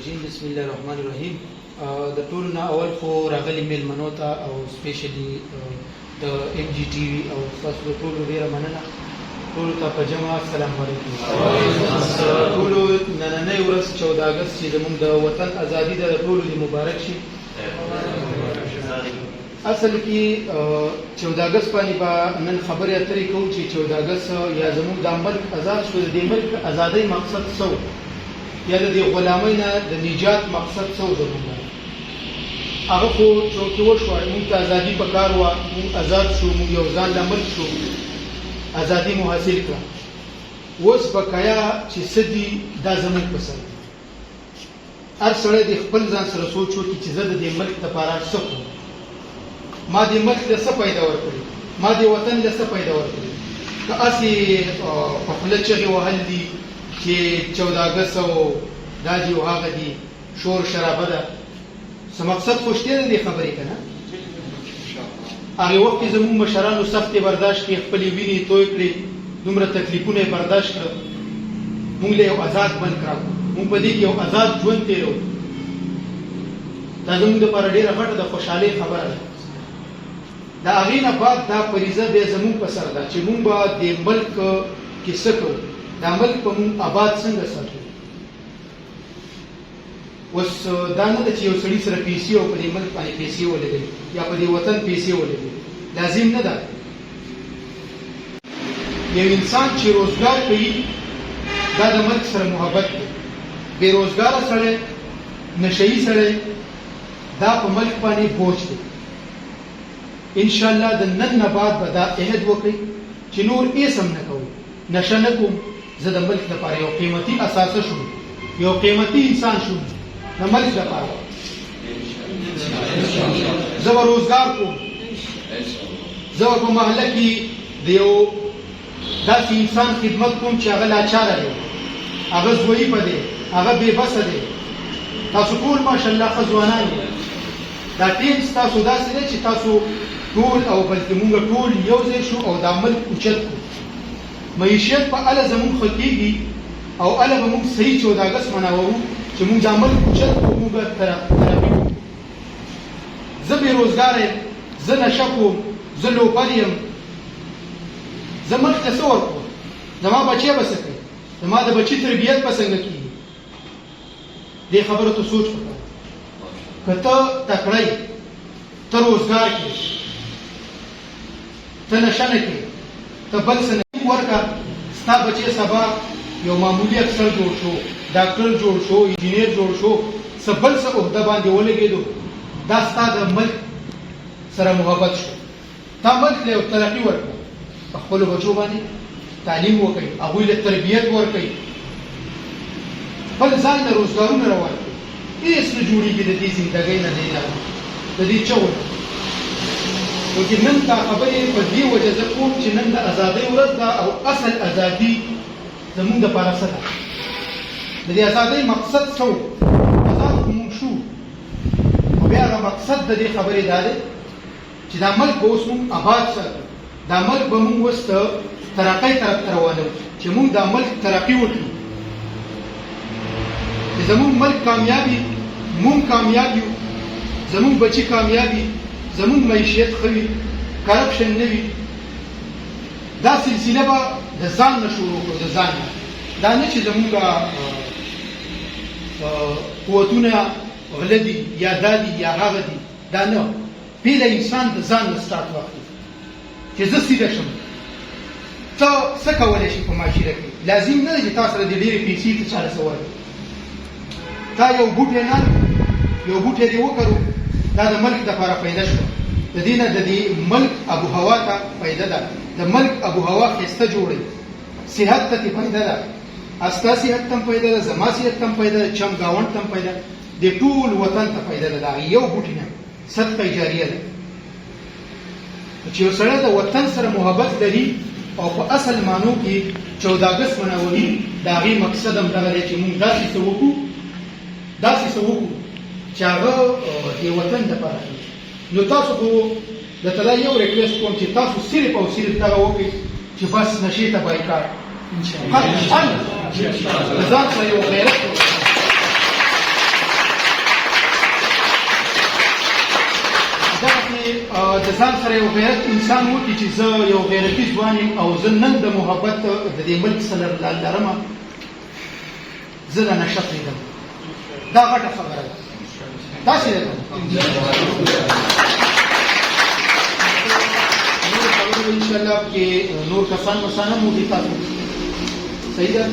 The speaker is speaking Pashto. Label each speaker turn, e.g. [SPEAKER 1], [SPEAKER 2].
[SPEAKER 1] الرجیم بسم الله الرحمن الرحیم. د ټولو نه اول خو راغلي میلمنو ته او سپیشلی د ام جی ټي وي او تاسو د ټولو ډیره مننه. ټولو ته په جمع السلام علیکم. ټولو نننۍ ورځ 14 اګست چې زموږ د وطن ازادي ده، د ټولو دې مبارک شي. اصل کې 14 اګست باندې به نن خبرې اترې کوو چې 14 اګست یا زموږ د ملک آزاد شو، د دې ملک ازادۍ مقصد څه و، یا د دې غلامۍ نه د نجات مقصد څه و. زموږ هغه خو چونکې وشوه، موږ ته ازادي په کار وه، موږ آزاد شو، موږ یو ځان له ملک شو، ازادي مو حاصل کړه. اوس بقایا چې څه دي دا زموږ په سر. هر سړی د خپل ځان سره سوچ وکړي چې زه د دې ملک لپاره څه کوم، ما دې ملک له څه پیدا ورکړي، ما دې وطن له څه پیدا ورکړي. که هسې په خوله چغې وهل دي چې 14 اګست او دا دي او هغه دي، شور شرابه ده، څه مقصد خو شته د دې خبرې که نه. هغې وخت کې زموږ مشرانو سختې برداشت کړې، خپلې وینې توی کړې، دومره تکلیفونه یې برداشت کړه، موږ له یو آزاد ملک راغلو، موږ په دې کې یو آزاد ژوند تېرو. دا زموږ دپاره ډېره غټه د خوشحالۍ خبره ده. د هغې نه بعد دا فریضه بیا زموږ په سر ده چې موږ به دې ملک کې څه کوو، دا ملک به موږ آباد څنګه ساتو. اوس دا نه ده چې یو سړي سره پیسې او په دې ملک باندې پیسې ولګوي یا په دې وطن پیسې ولګوي، لازم نه ده. یو انسان چې روزګار کوي دا د ملک سره محبت دی. بې روزګاره سړی، نشهیي سړی، دا په ملک باندې بوج دی. انشاءالله د نن نه بعد به دا عهد وکړئ چې نور هېڅ هم نه کوو، نشه نه کوم، زه د ملک لپاره یو قیمتي اثاثه شوم، یو قیمتي انسان شوم د ملک لپاره. زه به روزګار کوم، زه به په محله کې د یو داسې انسان خدمت کوم چې هغه لاچاره دی، هغه ضعیفه دی، هغه بې بسه دی. تاسو ټول ماشاءالله ښه ځوانان یې. دا ټیم ستاسو داسې دی چې تاسو ټول او بلکې موږ ټول یو ځای شو او دا ملک اوچت کړو. معیشت په اله زموږ ښه کېږي او اله به موږ صحیح 14 اګست مناوو چې موږ دا ملک اوچت کړو، موږ به ترقي وکړو. زه بې روزګاره یم، زه نشه کوم، زه لوپر یم، زه ملک ته څه ورکوم، زما بچی به څه کوي، زما د بچي تربیت به څنګه کېږي. دې خبرو ته سوچ وکړه. که ته تکړه یې، ته روزګار کې، ته نشه نه کې، ته بل څه نه ورکړه، ستا بچی سبا یو معمولي افسر جوړ شو، ډاکټر جوړ شو، انجینیر جوړ شو، څه بل څه عهده باندې ولګېدو، دا ستا د ملک سره محبت شو. تا ملک له یو ترقي ورکړه، په خپلو بچو باندې تعلیم وکړئ، هغوی له تربیت ورکړئ، خپل ځان له روزګارونه روان کړئ. هېڅ نه جوړېږي د دې زندګۍ نه، د دې چغو نه. وکې نن دا خبرې په دې وجه زه کوم چې نن د ازادۍ ورځ ده او اصل ازادي زموږ دپاره څه ده، د دې ازادۍ مقصد څه و. آزاد خو موږ شو، خو بیا هغه مقصد د دې خبرې دا دی چې دا ملک به اوس موږ آباد ساتو، دا ملک به موږ اوس ترقۍ طرف ته روانوو، چې موږ دا ملک ترقي وکړو، چې زموږ ملک کامیاب وي، موږ کامیاب یو، زموږ بچي کامیاب وي، زموږ معیشت ښه وي، کرپشن نه وي. دا سلسله به د ځان نه شروع کړو، د ځان نه. دا نه چې زموږ قوتونه غله دي یا دا دي یا هغه دي، دا نه. پیله انسان د ځان نه سټارټ واخلي چې زه سیده شم. ته څه کولی شي په معاشره کې؟ لازم نه ده چې تا سره د ډېرې پیسې ته چا له څه ورکړي. تا یو بوټی نه یو بوټی دې وکرو، دا د ملک دپاره پیدا شو، د دې نه د دې ملک ابو هوا ته پیدا ده، د ملک ابو هوا ښایسته جوړوي، صحت ته ترې پیدا ده، ستا صحت ته هم پیدا ده، زما صحت ته هم پیدا ده، چم ګاونډ ته هم پیدا ده، د ټول وطن ته پیدا ده. د هغې یو بوټي نه صدقه جاریه ده. چې یو سړی د وطن سره محبت لري او په اصل معنو کې 14 اګست مناوي، د هغې مقصد هم دغه دی چې موږ داسې څه وکړو، داسې څه وکړو چې هغه د وطن دپاره. نو تاسو خو درته دا یو ریکویسټ کوم چې تاسو صرف او صرف دغه وکړئ چې بس نشې ته بایکاټ انشاءالله. ځان سره یو غیرت د ځان سره یو غیرت انسان وکړي چې زه یو غیرتي ځوان یم او زه نن د محبت د دې ملک سره لرمه، زه له نشه پرېږدم. دا غټه خبره ده. داسې ده نور خبرې انشاءالله کې نور کسان مسانه مو دي تاسو صحیح ده.